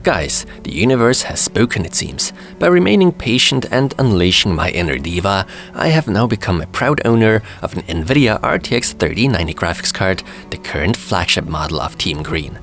Guys, the universe has spoken, it seems. By remaining patient and unleashing my inner diva, I have now become a proud owner of an NVIDIA RTX 3090 graphics card, the current flagship model of Team Green.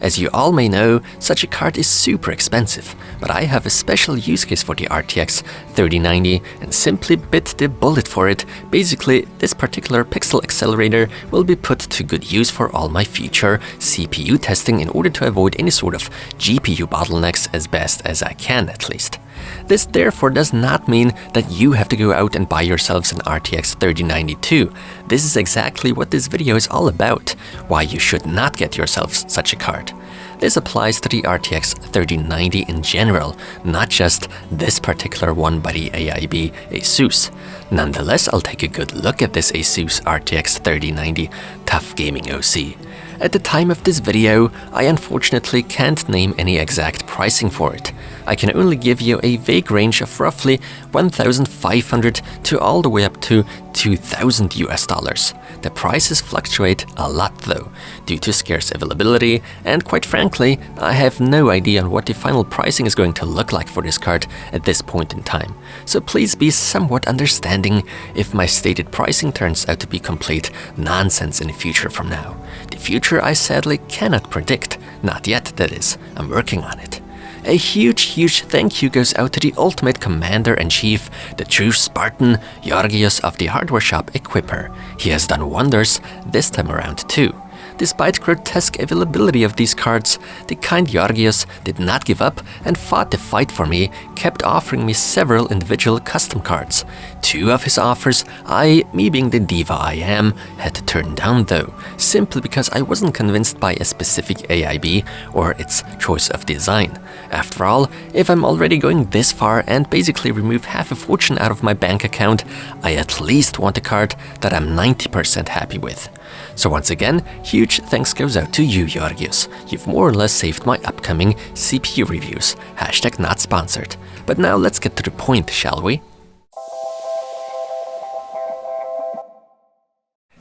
As you all may know, such a card is super expensive, but I have a special use case for the RTX 3090 and simply bit the bullet for it. Basically, this particular pixel accelerator will be put to good use for all my future CPU testing in order to avoid any sort of GPU bottlenecks as best as I can, at least. This therefore does not mean that you have to go out and buy yourselves an RTX 3090 too. This is exactly what this video is all about, why you should not get yourselves such a card. This applies to the RTX 3090 in general, not just this particular one by the AIB ASUS. Nonetheless, I'll take a good look at this ASUS RTX 3090 TUF Gaming OC. At the time of this video, I unfortunately can't name any exact pricing for it. I can only give you a vague range of roughly 1,500 to all the way up to 2,000 US dollars. The prices fluctuate a lot though, due to scarce availability, and quite frankly, I have no idea on what the final pricing is going to look like for this card at this point in time. So please be somewhat understanding if my stated pricing turns out to be complete nonsense in the future from now. The future I sadly cannot predict, not yet that is, I'm working on it. A huge thank you goes out to the ultimate commander-in-chief, the true Spartan, Georgios of the hardware shop Equipper. He has done wonders this time around too. Despite grotesque availability of these cards, the kind Georgios did not give up and fought the fight for me, kept offering me several individual custom cards. Two of his offers, me being the diva I am, had to turn down though, simply because I wasn't convinced by a specific AIB or its choice of design. After all, if I'm already going this far and basically remove half a fortune out of my bank account, I at least want a card that I'm 90% happy with. So once again, huge thanks goes out to you, Georgios. You've more or less saved my upcoming CPU reviews. Hashtag not sponsored. But now let's get to the point, shall we?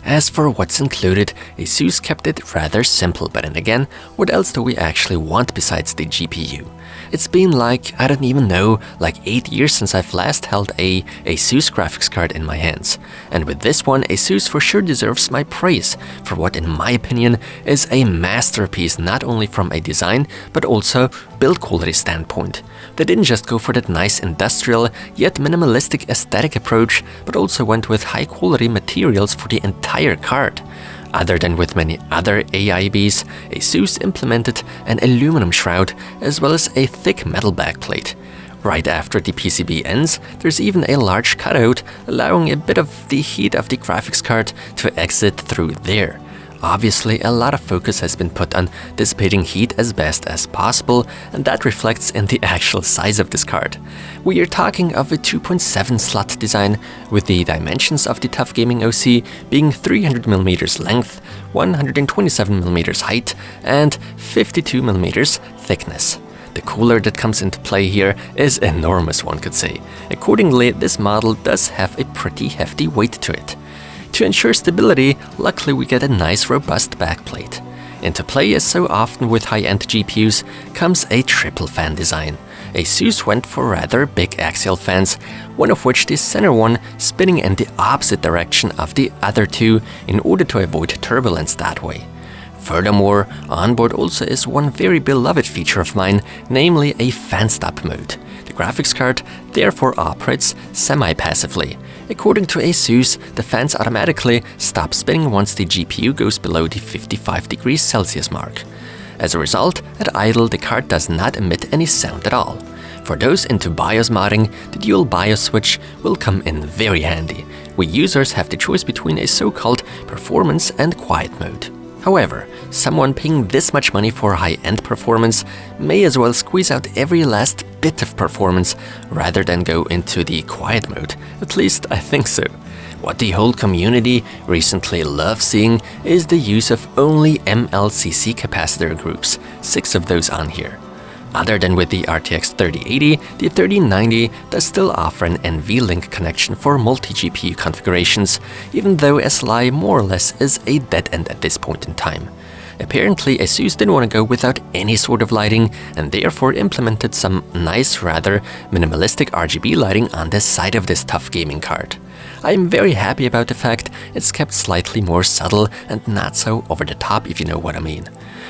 As for what's included, ASUS kept it rather simple, but then again, what else do we actually want besides the GPU? It's been like, I don't even know, like 8 years since I've last held a ASUS graphics card in my hands. And with this one, ASUS for sure deserves my praise for what in my opinion is a masterpiece not only from a design but also build quality standpoint. They didn't just go for that nice industrial yet minimalistic aesthetic approach, but also went with high quality materials for the entire card. Other than with many other AIBs, ASUS implemented an aluminum shroud as well as a thick metal backplate. Right after the PCB ends, there's even a large cutout, allowing a bit of the heat of the graphics card to exit through there. Obviously, a lot of focus has been put on dissipating heat as best as possible, and that reflects in the actual size of this card. We are talking of a 2.7 slot design, with the dimensions of the TUF Gaming OC being 300mm length, 127mm height, and 52mm thickness. The cooler that comes into play here is enormous, one could say. Accordingly, this model does have a pretty hefty weight to it. To ensure stability, luckily we get a nice robust backplate. Into play, as so often with high-end GPUs, comes a triple fan design. ASUS went for rather big axial fans, one of which the center one spinning in the opposite direction of the other two in order to avoid turbulence that way. Furthermore, onboard also is one very beloved feature of mine, namely a fan stop mode. The graphics card therefore operates semi-passively. According to ASUS, the fans automatically stop spinning once the GPU goes below the 55 degrees Celsius mark. As a result, at idle the card does not emit any sound at all. For those into BIOS modding, the dual BIOS switch will come in very handy. We users have the choice between a so-called performance and quiet mode. However, someone paying this much money for high-end performance may as well squeeze out every last bit of performance rather than go into the quiet mode. At least I think so. What the whole community recently loves seeing is the use of only MLCC capacitor groups, 6 of those on here. Other than with the RTX 3080, the 3090 does still offer an NVLink connection for multi-GPU configurations, even though SLI more or less is a dead end at this point in time. Apparently, ASUS didn't want to go without any sort of lighting and therefore implemented some nice, rather minimalistic RGB lighting on the side of this TUF gaming card. I am very happy about the fact it's kept slightly more subtle and not so over the top, if you know what I mean.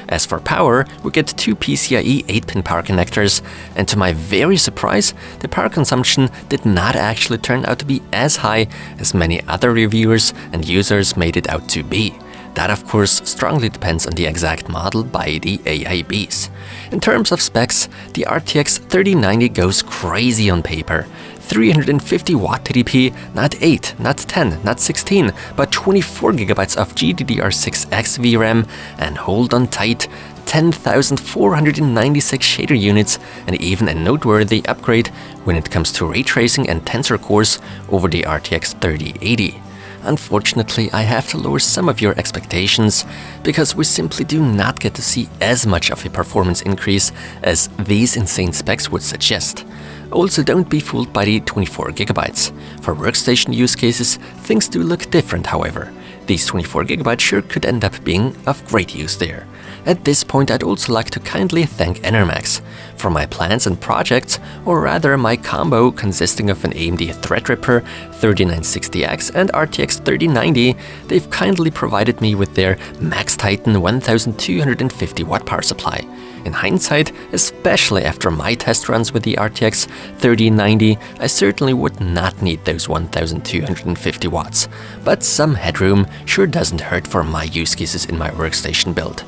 As for power, we get two PCIe 8-pin power connectors, and to my very surprise, the power consumption did not actually turn out to be as high as many other reviewers and users made it out to be. That of course strongly depends on the exact model by the AIBs. In terms of specs, the RTX 3090 goes crazy on paper. 350 watt TDP, not 8, not 10, not 16, but 24 GB of GDDR6X VRAM, and hold on tight, 10,496 shader units, and even a noteworthy upgrade when it comes to ray tracing and tensor cores over the RTX 3080. Unfortunately, I have to lower some of your expectations, because we simply do not get to see as much of a performance increase as these insane specs would suggest. Also, don't be fooled by the 24 GB. For workstation use cases, things do look different, however. These 24 GB sure could end up being of great use there. At this point, I'd also like to kindly thank Enermax. For my plans and projects, or rather my combo consisting of an AMD Threadripper 3960X and RTX 3090, they've kindly provided me with their Max Titan 1250 watt power supply. In hindsight, especially after my test runs with the RTX 3090, I certainly would not need those 1250 watts. But some headroom sure doesn't hurt for my use cases in my workstation build.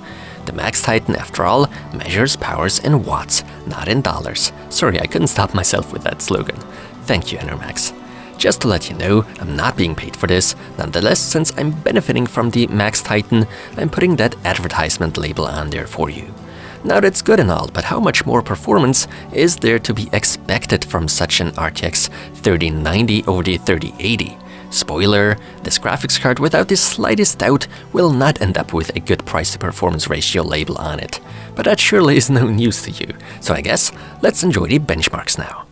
The Max Titan, after all, measures powers in watts, not in dollars. Sorry, I couldn't stop myself with that slogan. Thank you, Enermax. Just to let you know, I'm not being paid for this. Nonetheless, since I'm benefiting from the Max Titan, I'm putting that advertisement label on there for you. Now that's good and all, but how much more performance is there to be expected from such an RTX 3090 over the 3080? Spoiler, this graphics card without the slightest doubt will not end up with a good price-to-performance ratio label on it. But that surely is no news to you, so I guess let's enjoy the benchmarks now.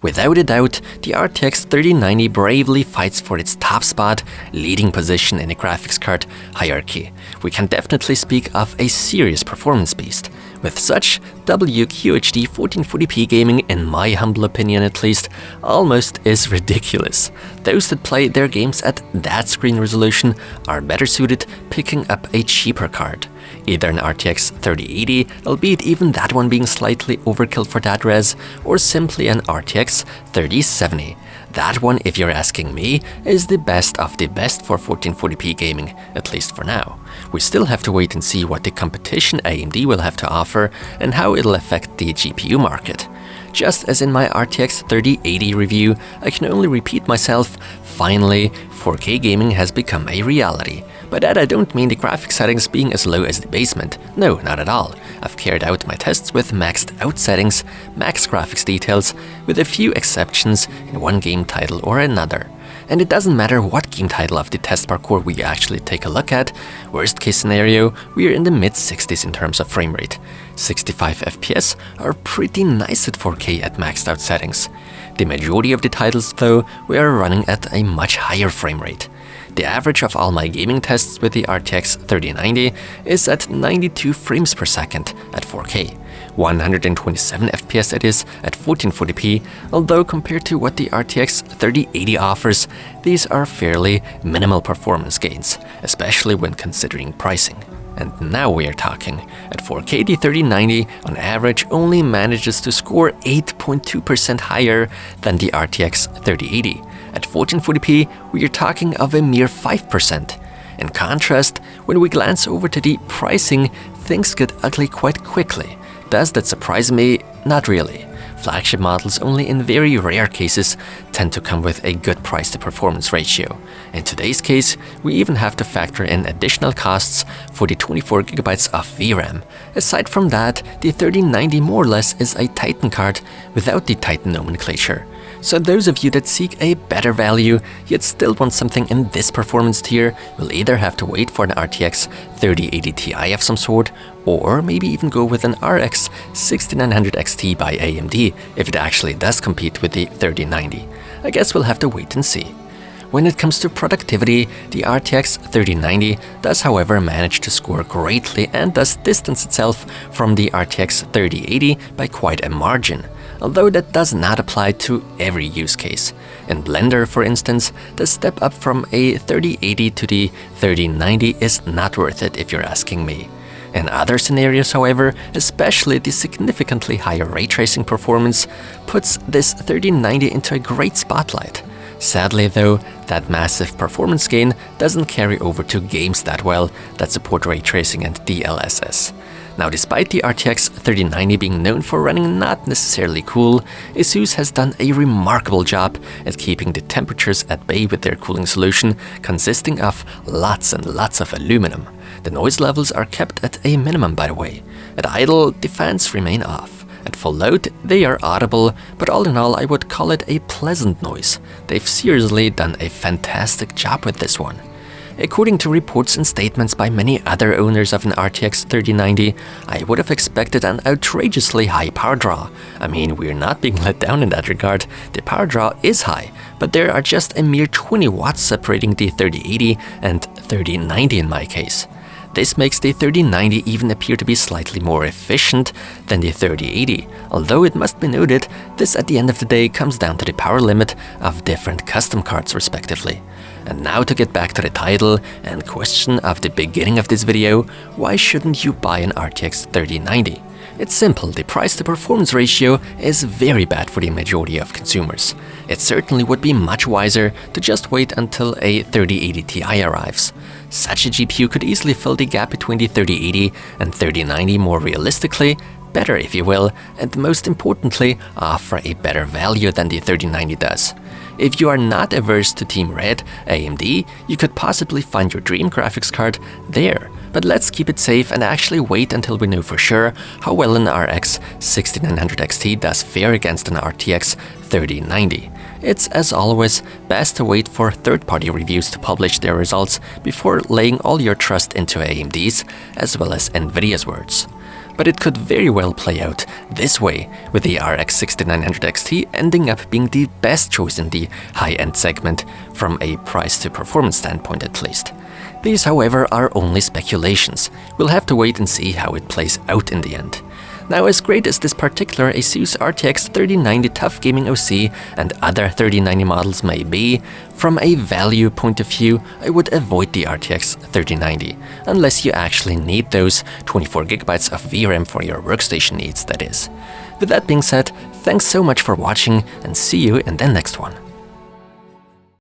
Without a doubt, the RTX 3090 bravely fights for its top spot, leading position in the graphics card hierarchy. We can definitely speak of a serious performance beast. With such, WQHD 1440p gaming, in my humble opinion at least, almost is ridiculous. Those that play their games at that screen resolution are better suited picking up a cheaper card. Either an RTX 3080, albeit even that one being slightly overkill for that res, or simply an RTX 3070. That one, if you're asking me, is the best of the best for 1440p gaming, at least for now. We still have to wait and see what the competition AMD will have to offer and how it'll affect the GPU market. Just as in my RTX 3080 review, I can only repeat myself, finally, 4K gaming has become a reality. By that I don't mean the graphics settings being as low as the basement, no, not at all. I've carried out my tests with maxed out settings, max graphics details, with a few exceptions in one game title or another. And it doesn't matter what game title of the test parkour we actually take a look at, worst case scenario, we are in the mid-60s in terms of frame rate. 65 FPS are pretty nice at 4K at maxed out settings. The majority of the titles though, we are running at a much higher frame rate. The average of all my gaming tests with the RTX 3090 is at 92 frames per second at 4K. 127 FPS it is at 1440p, although compared to what the RTX 3080 offers, these are fairly minimal performance gains, especially when considering pricing. And now we are talking. At 4K, the 3090 on average only manages to score 8.2% higher than the RTX 3080. At 1440p, we are talking of a mere 5%. In contrast, when we glance over to the pricing, things get ugly quite quickly. Does that surprise me? Not really. Flagship models only in very rare cases tend to come with a good price-to-performance ratio. In today's case, we even have to factor in additional costs for the 24GB of VRAM. Aside from that, the 3090 more or less is a Titan card without the Titan nomenclature. So those of you that seek a better value, yet still want something in this performance tier, will either have to wait for an RTX 3080 Ti of some sort, or maybe even go with an RX 6900 XT by AMD if it actually does compete with the 3090. I guess we'll have to wait and see. When it comes to productivity, the RTX 3090 does however manage to score greatly and does distance itself from the RTX 3080 by quite a margin, although that does not apply to every use case. In Blender, for instance, the step up from a 3080 to the 3090 is not worth it if you're asking me. In other scenarios, however, especially the significantly higher ray tracing performance puts this 3090 into a great spotlight. Sadly though, that massive performance gain doesn't carry over to games that well that support ray tracing and DLSS. Now, despite the RTX 3090 being known for running not necessarily cool, ASUS has done a remarkable job at keeping the temperatures at bay with their cooling solution, consisting of lots and lots of aluminum. The noise levels are kept at a minimum, by the way. At idle, the fans remain off. At full load, they are audible, but all in all I would call it a pleasant noise. They've seriously done a fantastic job with this one. According to reports and statements by many other owners of an RTX 3090, I would have expected an outrageously high power draw. I mean, we're not being let down in that regard. The power draw is high, but there are just a mere 20 watts separating the 3080 and 3090 in my case. This makes the 3090 even appear to be slightly more efficient than the 3080, although it must be noted, this at the end of the day comes down to the power limit of different custom cards respectively. And now to get back to the title and question of the beginning of this video, why shouldn't you buy an RTX 3090? It's simple, the price-to-performance ratio is very bad for the majority of consumers. It certainly would be much wiser to just wait until a 3080 Ti arrives. Such a GPU could easily fill the gap between the 3080 and 3090 more realistically, better if you will, and most importantly, offer a better value than the 3090 does. If you are not averse to Team Red, AMD, you could possibly find your dream graphics card there. But let's keep it safe and actually wait until we know for sure how well an RX 6900 XT does fare against an RTX 3090. It's, as always, best to wait for third-party reviews to publish their results before laying all your trust into AMD's as well as NVIDIA's words. But it could very well play out this way, with the RX 6900 XT ending up being the best choice in the high-end segment, from a price-to-performance standpoint at least. These, however, are only speculations. We'll have to wait and see how it plays out in the end. Now, as great as this particular ASUS RTX 3090 TUF Gaming OC and other 3090 models may be, from a value point of view, I would avoid the RTX 3090, unless you actually need those 24GB of VRAM for your workstation needs, that is. With that being said, thanks so much for watching and see you in the next one.